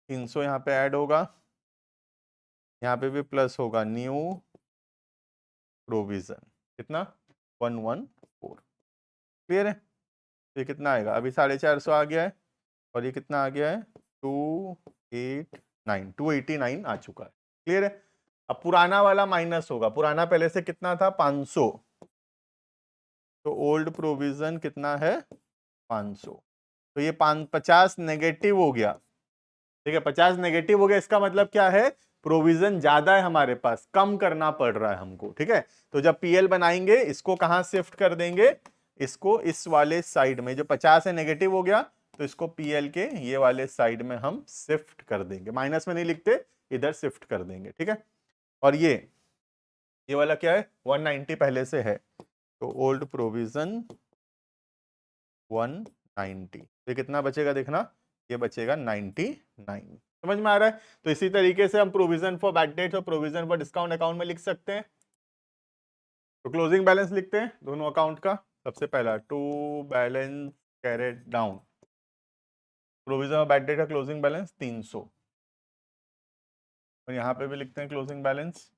300 यहाँ पे ऐड होगा, यहाँ पे भी प्लस होगा न्यू प्रोविजन, कितना? 114। क्लियर है? तो ये कितना आएगा, अभी 450 आ गया है और ये कितना आ गया है 289 आ चुका है। क्लियर है? अब पुराना वाला माइनस होगा, पुराना पहले से कितना था 500, तो ओल्ड प्रोविजन कितना है 500, तो ये 50 नेगेटिव हो गया। ठीक है, 50 नेगेटिव हो गया, इसका मतलब क्या है, प्रोविजन ज्यादा है हमारे पास, कम करना पड़ रहा है हमको। ठीक है, तो जब पीएल बनाएंगे इसको कहां शिफ्ट कर देंगे, इसको इस वाले साइड में, जो 50 है नेगेटिव हो गया, तो इसको पीएल के ये वाले साइड में हम शिफ्ट कर देंगे, माइनस में नहीं लिखते, इधर शिफ्ट कर देंगे। ठीक है, और ये वाला क्या है 190 पहले से है, तो ओल्ड प्रोविजन 190, तो कितना बचेगा देखना, ये बचेगा 99। समझ में आ रहा है? तो इसी तरीके से हम प्रोविजन फॉर बैड डेट्स और प्रोविजन फॉर डिस्काउंट अकाउंट में लिख सकते हैं। तो क्लोजिंग बैलेंस लिखते हैं दोनों अकाउंट का। सबसे पहला to balance carried down, provision of bad debt का क्लोजिंग बैलेंस 300, और यहां पे भी लिखते हैं क्लोजिंग बैलेंस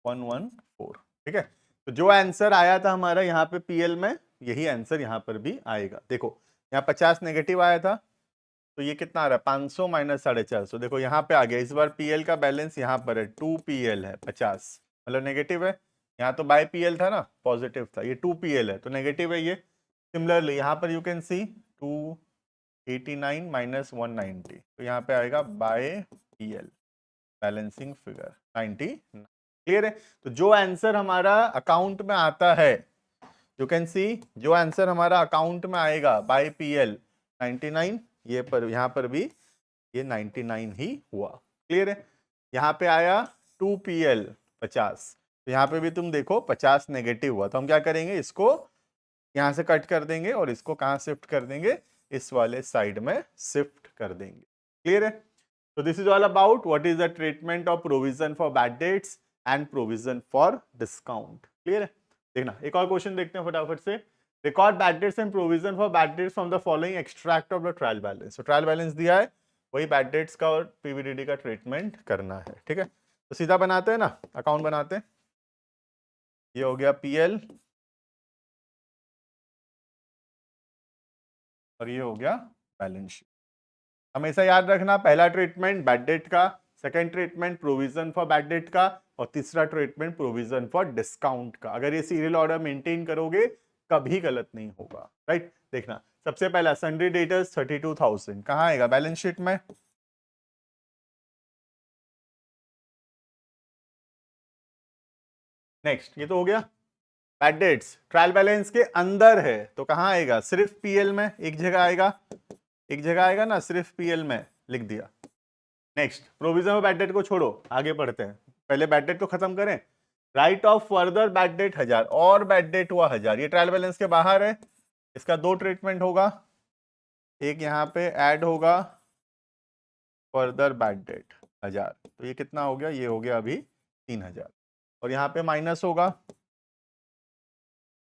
114। ठीक है, तो जो आंसर आया था हमारा यहाँ पे पीएल में, यही आंसर यहाँ पर भी आएगा। देखो यहाँ 50 नेगेटिव आया था, तो ये कितना आ रहा है 500 माइनस 450, देखो यहाँ पे आ गया। इस बार पीएल का बैलेंस यहाँ पर है 2 पीएल है, 50 मतलब नेगेटिव है। यहाँ तो बाय पीएल था ना, पॉजिटिव था, ये 2 पीएल है तो नेगेटिव है ये। सिमिलरली यहाँ पर यू कैन सी 289 माइनस 190, तो यहाँ पे आएगा by P L balancing figure 90। Clear है? तो जो आंसर हमारा अकाउंट में आता है, यू कैन सी जो आंसर हमारा अकाउंट में आएगा बाय पीएल 99, ये पर यहाँ पर भी ये 99 ही हुआ। क्लियर है? यहाँ पे आया 2 पीएल 50, तो यहाँ पे भी तुम देखो 50 नेगेटिव हुआ, तो हम क्या करेंगे, इसको यहाँ से कट कर देंगे और इसको कहाँ शिफ्ट कर देंगे, इस वाले साइड में शिफ्ट कर देंगे। क्लियर है? तो this is all about what is the treatment of provision for bad debts and provision for discount. Clear है? देखना एक और क्वेश्चन देखते हैं फटाफट से। Record bad debts and provision for bad dates from the following extract of the trial balance. तो trial balance दिया है, वही बैड डेट्स का और पीवीडीडी का ट्रीटमेंट करना है। ठीक है, तो सीधा बनाते हैं ना, अकाउंट बनाते हैं। ये हो गया पीएल और ये हो गया बैलेंस शीट। हमेशा याद रखना, पहला ट्रीटमेंट बैड डेट का, second treatment provision for bad debt का, और तीसरा ट्रीटमेंट प्रोविजन फॉर डिस्काउंट का। अगर ये सीरियल ऑर्डर मेंटेन करोगे कभी गलत नहीं होगा। राइट? देखना सबसे पहला सन्ड्री डेटर्स 32,000 कहाँ आएगा बैलेंस शीट में, नेक्स्ट ये तो हो गया। बैड डेट्स ट्रायल बैलेंस के अंदर है तो कहाँ आएगा, सिर्फ पीएल में, एक जगह आएगा, एक जगह आएगा ना, सिर्फ पीएल में लिख दिया। Next provision of bad date को छोड़ो, आगे बढ़ते हैं, पहले बैड डेट तो खत्म करें। Right of further bad debt 1000, और बैड डेट हुआ 1000, ये ट्रायल बैलेंस के बाहर है, इसका दो ट्रीटमेंट होगा, एक यहाँ पे ऐड होगा फर्दर बैड डेट 1000, तो ये कितना हो गया, ये हो गया अभी 3000, और यहाँ पे माइनस होगा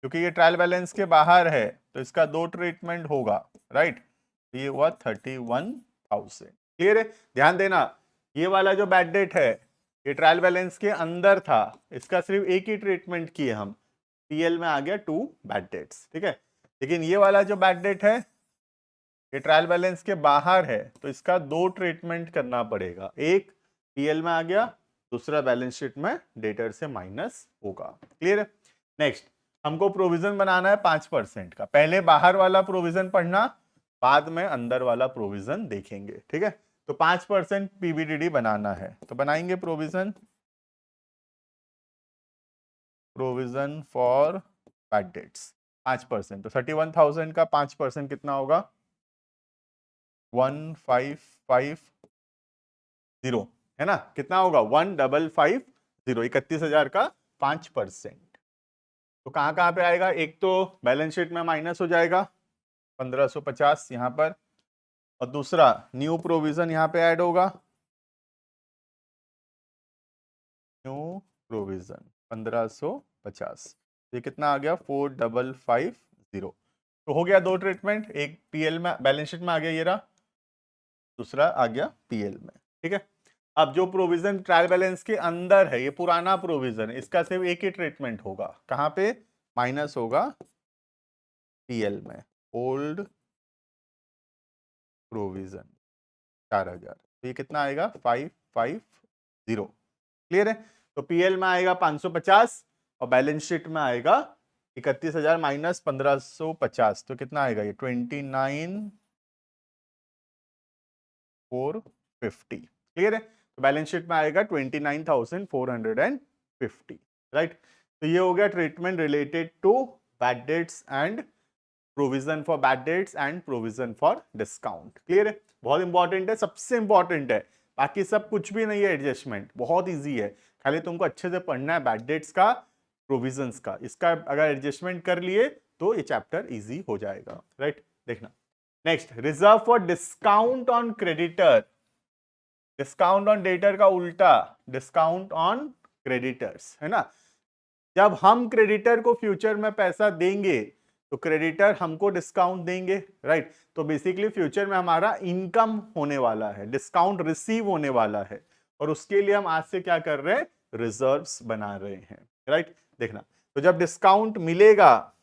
क्योंकि ये ट्रायल बैलेंस के बाहर है, तो इसका दो ट्रीटमेंट होगा। राइट, तो ये हुआ 31,000। क्लियर है? ध्यान देना, ये वाला जो बैड डेट है ये ट्रायल बैलेंस के अंदर था, इसका सिर्फ एक ही ट्रीटमेंट किए हम, पीएल में आ गया 2 बैड डेट्स। ठीक है, लेकिन ये वाला जो बैड डेट है ये ट्रायल बैलेंस के बाहर है, तो इसका दो ट्रीटमेंट करना पड़ेगा, एक पीएल में आ गया, दूसरा बैलेंस शीट में डेटर से माइनस होगा। क्लियर है? नेक्स्ट हमको प्रोविजन बनाना है 5% का, पहले बाहर वाला प्रोविजन पढ़ना, बाद में अंदर वाला प्रोविजन देखेंगे। ठीक है, तो 5% पीवीडीडी बनाना है, तो बनाएंगे प्रोविजन फॉर बैड डेट्स 5%, तो 31,000 का 5% कितना होगा 1550, है ना, कितना होगा 1550, 31,000 का 5%। तो कहां कहां पे आएगा, एक तो बैलेंस शीट में माइनस हो जाएगा 1550 यहां पर, और दूसरा न्यू प्रोविजन यहां पे ऐड होगा, न्यू प्रोविजन 1550, ये कितना आ गया 4550। तो हो गया दो ट्रीटमेंट, एक पीएल में बैलेंस शीट में आ गया ये रहा, दूसरा आ गया पीएल में। ठीक है, अब जो प्रोविजन ट्रायल बैलेंस के अंदर है, ये पुराना प्रोविजन, इसका सिर्फ एक ही ट्रीटमेंट होगा, कहां पे? माइनस होगा पीएल में, ओल्ड प्रोविजन 4000, तो ये कितना आएगा? 550। क्लियर है? तो पीएल में आएगा 550 और बैलेंस शीट में आएगा 31,000 माइनस 1550, तो कितना आएगा ये? 29,450। क्लियर है? तो बैलेंस शीट में आएगा 29,450। राइट? तो ये हो गया treatment related to bad debts and provision for bad debts and provision for discount. Clear है? बहुत इंपॉर्टेंट है, सबसे इंपॉर्टेंट है, बाकी सब कुछ भी नहीं है, एडजस्टमेंट बहुत इजी है, खाली तुमको अच्छे से पढ़ना है बैड डेट्स का, प्रोविजंस का, इसका अगर एडजस्टमेंट कर लिए तो ये चैप्टर इजी हो जाएगा। राइट? देखना next, reserve for discount on creditor. Discount on debtor का उल्टा डिस्काउंट ऑन क्रेडिटर्स, है ना? जब हम क्रेडिटर को फ्यूचर में पैसा देंगे तो क्रेडिटर हमको डिस्काउंट देंगे। राइट? तो बेसिकली फ्यूचर में हमारा इनकम होने वाला है, डिस्काउंट रिसीव होने वाला है, और उसके लिए हम आज से क्या कर रहे हैं? रिजर्व्स बना रहे हैं। राइट? देखना, तो जब डिस्काउंट मिलेगा,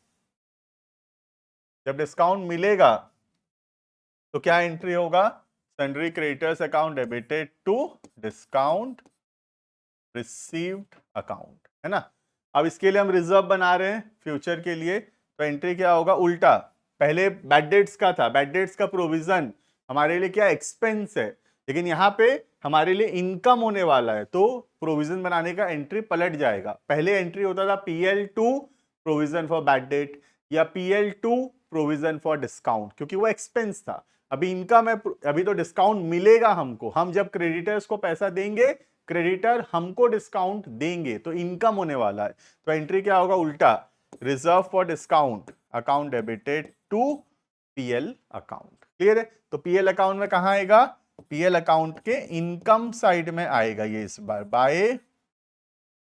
जब डिस्काउंट मिलेगा तो क्या एंट्री होगा? Sundry creditors account debited to discount received account, है ना? अब इसके लिए हम रिजर्व बना रहे हैं फ्यूचर के लिए, तो एंट्री क्या होगा? उल्टा, पहले बैड डेट्स का था, बैड डेट्स का प्रोविजन हमारे लिए क्या? एक्सपेंस है, लेकिन यहाँ पे हमारे लिए इनकम होने वाला है, तो प्रोविजन बनाने का एंट्री पलट जाएगा। पहले एंट्री होता था PL2 provision for bad date या PL2 प्रोविजन फॉर डिस्काउंट, क्योंकि वो एक्सपेंस था। अभी इनकम है, अभी तो डिस्काउंट मिलेगा हमको, हम जब क्रेडिटर्स को पैसा देंगे, क्रेडिटर हमको डिस्काउंट देंगे, तो इनकम होने वाला है। तो एंट्री क्या होगा? उल्टा, reserve for discount account debited to P L account. Clear है? तो पीएल अकाउंट में कहां आएगा? पीएल अकाउंट के इनकम साइड में आएगा ये इस बार, बाय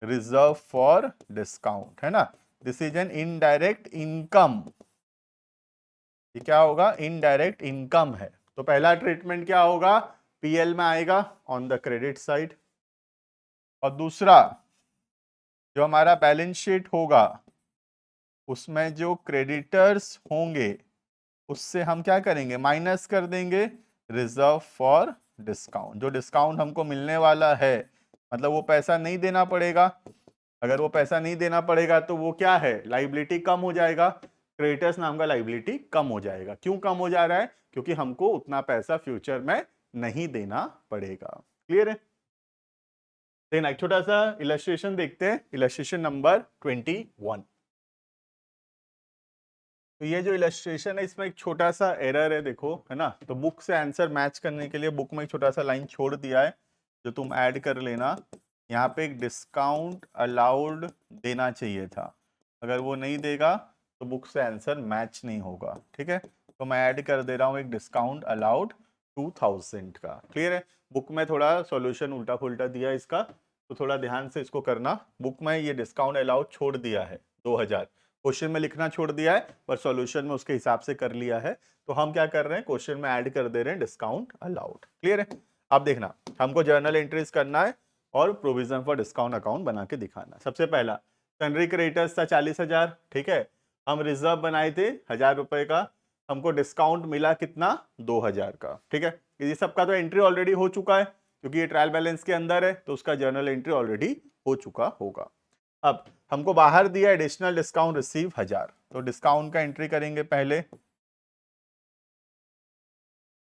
रिजर्व फॉर डिस्काउंट, है ना? This is an indirect income. ये क्या होगा? इनडायरेक्ट इनकम है। तो पहला ट्रीटमेंट क्या होगा? पीएल में आएगा ऑन द क्रेडिट साइड, और दूसरा जो हमारा बैलेंस शीट होगा उसमें जो क्रेडिटर्स होंगे उससे हम क्या करेंगे? माइनस कर देंगे रिजर्व फॉर डिस्काउंट। जो डिस्काउंट हमको मिलने वाला है, मतलब वो पैसा नहीं देना पड़ेगा। अगर वो पैसा नहीं देना पड़ेगा तो वो क्या है? लाइबिलिटी कम हो जाएगा, क्रेडिटर्स नाम का लाइबिलिटी कम हो जाएगा। क्यों कम हो जा रहा है? क्योंकि हमको उतना पैसा फ्यूचर में नहीं देना पड़ेगा। क्लियर है? लेकिन एक छोटा सा इलस्ट्रेशन देखते हैं, इलस्ट्रेशन नंबर 21। तो ये जो इलस्ट्रेशन है इसमें एक छोटा सा एरर है, देखो, है ना? तो बुक से आंसर मैच करने के लिए बुक में एक छोटा सा लाइन छोड़ दिया है, जो तुम ऐड कर लेना। यहाँ पे एक डिस्काउंट अलाउड देना चाहिए था, अगर वो नहीं देगा तो बुक से आंसर मैच नहीं होगा। ठीक है? तो मैं ऐड कर दे रहा हूँ एक डिस्काउंट अलाउड 2000 का। क्लियर है? बुक में थोड़ा सॉल्यूशन उल्टा पुल्टा दिया इसका, तो थोड़ा ध्यान से इसको करना। बुक में ये डिस्काउंट अलाउड छोड़ दिया है 2000, क्वेश्चन में लिखना छोड़ दिया है, पर सॉल्यूशन में उसके हिसाब से कर लिया है। तो हम क्या कर रहे हैं? क्वेश्चन में ऐड कर दे रहे हैं डिस्काउंट अलाउड। क्लियर है? अब देखना, हमको जर्नल एंट्रीज करना है और प्रोविजन फॉर डिस्काउंट अकाउंट बना के दिखाना। सबसे पहला सन्ड्री क्रेडिटर्स था 40,000। ठीक है? हम रिजर्व बनाए थे 1000 रुपए का, हमको डिस्काउंट मिला कितना? 2000 का। ठीक है? ये सबका तो एंट्री ऑलरेडी हो चुका है, क्योंकि ये ट्रायल बैलेंस के अंदर है, तो उसका जर्नल एंट्री ऑलरेडी हो चुका होगा। अब हमको बाहर दिया एडिशनल डिस्काउंट रिसीव 1000, तो डिस्काउंट का एंट्री करेंगे पहले।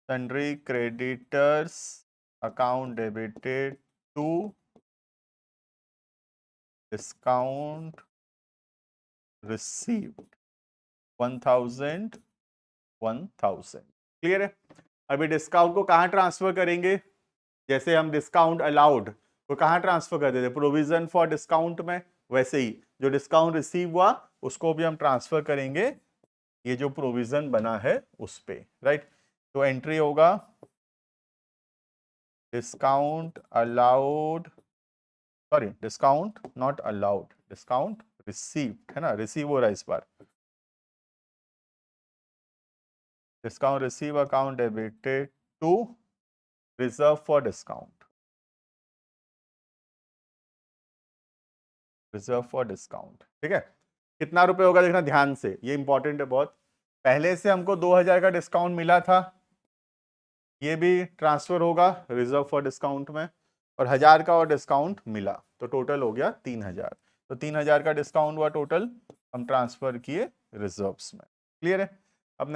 Sundry creditors account debited to discount received 1000 1000। Clear है? अभी डिस्काउंट को कहां ट्रांसफर करेंगे? जैसे हम डिस्काउंट अलाउड को कहां ट्रांसफर कर देते? प्रोविजन फॉर डिस्काउंट में। वैसे ही जो डिस्काउंट रिसीव हुआ उसको भी हम ट्रांसफर करेंगे ये जो प्रोविजन बना है उस पे। राइट? तो एंट्री होगा discount allowed, sorry discount not allowed, discount received, है ना? रिसीव हो रहा है इस बार। Discount receive account debited to reserve for discount. Reserve for discount, ठीक है। कितना रुपए होगा देखना ध्यान से, ये इंपॉर्टेंट है बहुत। पहले से हमको 2000 का डिस्काउंट मिला था, ये भी ट्रांसफर होगा रिजर्व फॉर डिस्काउंट में, और 1000 का और डिस्काउंट मिला, तो टोटल हो गया 3000। तो 3000 का डिस्काउंट हुआ टोटल, हम ट्रांसफर किए रिजर्व्स में। क्लियर है। अब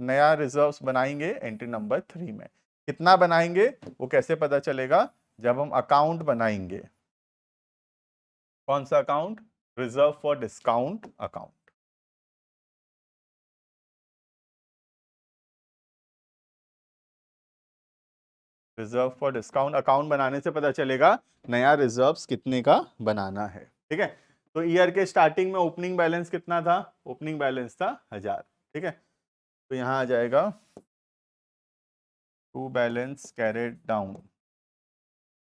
नया रिजर्व्स बनाएंगे एंट्री नंबर 3 में। कितना बनाएंगे वो कैसे पता चलेगा, जब हम अकाउंट बनाएंगे। कौन सा account? Reserve for discount account. Reserve for discount account बनाने से पता चलेगा नया रिजर्व्स कितने का बनाना है, ठीक है। तो ईयर के स्टार्टिंग में ओपनिंग बैलेंस कितना था? ओपनिंग बैलेंस था 1000, ठीक है। तो यहां आ जाएगा to balance carried down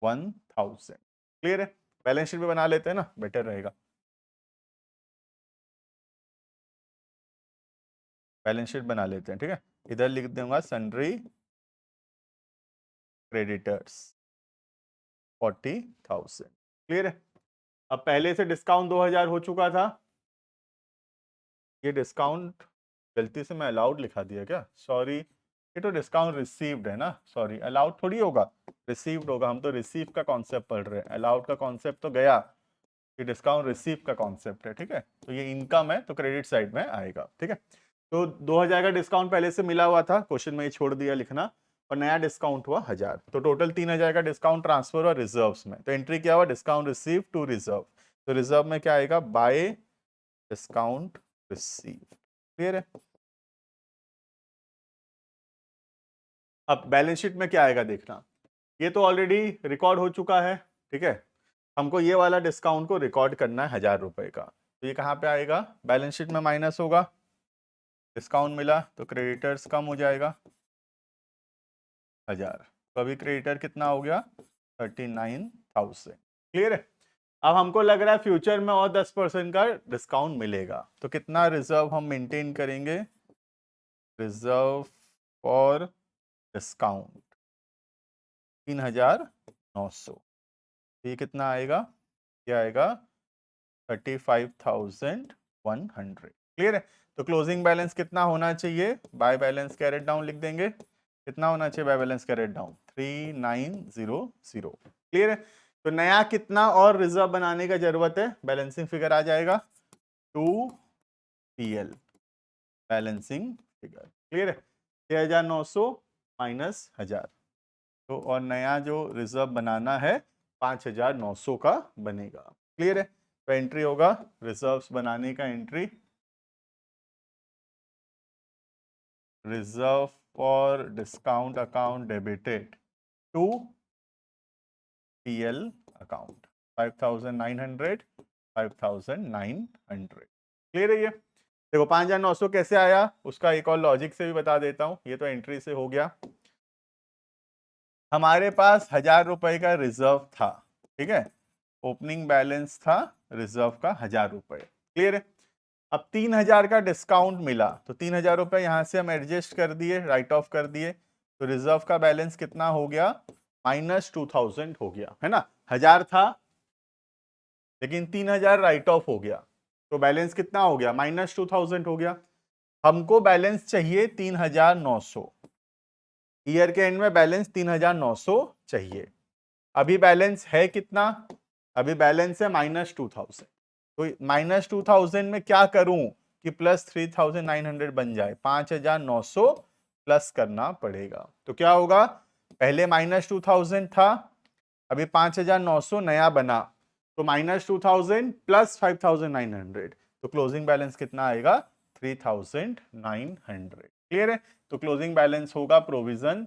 1000। Clear है। बैलेंस शीट में बना लेते हैं ना, बेटर रहेगा। बैलेंस शीट बना लेते हैं, ठीक है। इधर लिख दूंगा सन्ड्री क्रेडिटर्स 40,000। क्लियर है। अब पहले से डिस्काउंट 2000 हो चुका था, ये डिस्काउंट गलती से मैं अलाउड लिखा दिया क्या? सॉरी, ये तो डिस्काउंट रिसीव्ड है ना, सॉरी, अलाउड थोड़ी होगा, रिसीव्ड होगा। हम तो रिसीव का कॉन्सेप्ट पढ़ रहे हैं, अलाउड का कॉन्सेप्ट तो गया, ये डिस्काउंट रिसीव का कॉन्सेप्ट है, ठीक है। तो ये इनकम है तो क्रेडिट साइड में आएगा, ठीक है। तो 2000 का डिस्काउंट पहले से मिला हुआ था, क्वेश्चन में ये छोड़ दिया लिखना, और नया डिस्काउंट हुआ 1000, तो टोटल 3000 का डिस्काउंट ट्रांसफर हुआ रिजर्व्स में। तो एंट्री क्या हुआ? Discount receive to reserve. तो रिजर्व में क्या आएगा? Bye discount receive. क्लियर है। अब बैलेंस शीट में क्या आएगा देखना, ये तो ऑलरेडी रिकॉर्ड हो चुका है, ठीक है। हमको ये वाला डिस्काउंट को रिकॉर्ड करना है 1000 रुपए का, तो ये कहाँ पे आएगा? बैलेंस शीट में माइनस होगा, डिस्काउंट मिला तो क्रेडिटर्स कम हो जाएगा 1000, तो अभी क्रेडिटर कितना हो गया? 39,000। क्लियर है। अब हमको लग रहा है फ्यूचर में और 10% का डिस्काउंट मिलेगा, तो कितना रिजर्व हम मेंटेन करेंगे? रिजर्व फॉर डिस्काउंट 3900, ये कितना आएगा? ये आएगा 35,100। क्लियर है। तो क्लोजिंग बैलेंस कितना होना चाहिए? बाय बैलेंस कैरेट डाउन लिख देंगे, कितना होना चाहिए by balance carried down? 3900। Clear है। तो नया कितना और रिजर्व बनाने का जरूरत है? बैलेंसिंग फिगर आ जाएगा 2PL बैलेंसिंग फिगर। क्लियर है। 6900 माइनस 1000, तो और नया जो रिजर्व बनाना है 5900 का बनेगा। क्लियर है। तो एंट्री होगा रिजर्व्स बनाने का, entry reserve for discount account debited to PL account 5900 5900। Clear है। ये देखो 5900 कैसे आया, उसका एक और लॉजिक से भी बता देता हूं। ये तो एंट्री से हो गया, हमारे पास 1000 रुपए का रिजर्व था, ठीक है। ओपनिंग बैलेंस था रिजर्व का 1000 रुपए। क्लियर है। अब 3000 का डिस्काउंट मिला, तो 3000 रुपए यहां से हम एडजस्ट कर दिए, राइट ऑफ कर दिए, तो रिजर्व का बैलेंस कितना हो गया? -2000 हो गया, है ना। 1000 था लेकिन 3000 राइट ऑफ हो गया, तो बैलेंस कितना हो गया? -2000 हो गया। हमको बैलेंस चाहिए 3900, ईयर के एंड में बैलेंस 3900 चाहिए। अभी बैलेंस है कितना? अभी बैलेंस है -2000, तो -2000 में क्या करूं कि +3900 बन जाए? 5900 प्लस करना पड़ेगा। तो क्या होगा? पहले -2000 था, अभी 5900 नया बना, तो -2000 प्लस 5900, तो क्लोजिंग बैलेंस कितना आएगा? 3900। क्लियर है। तो क्लोजिंग बैलेंस होगा प्रोविजन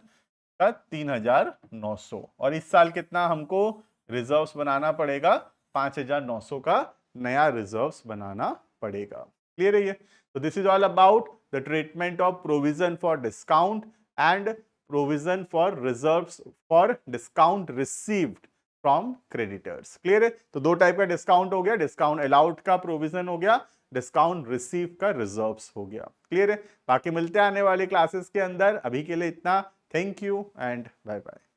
का 3900, और इस साल कितना हमको रिजर्व्स बनाना पड़ेगा? 5900 का नया रिजर्व्स बनाना पड़ेगा। क्लियर है ये। तो this is all about the treatment of provision for discount and provision for reserves for discount received from creditors. Clear है। तो दो टाइप का डिस्काउंट हो गया, डिस्काउंट अलाउड का प्रोविजन हो गया, डिस्काउंट रिसीव का रिजर्व्स हो गया। क्लियर है। बाकी मिलते हैं आने वाली क्लासेस के अंदर, अभी के लिए इतना। Thank you and bye bye.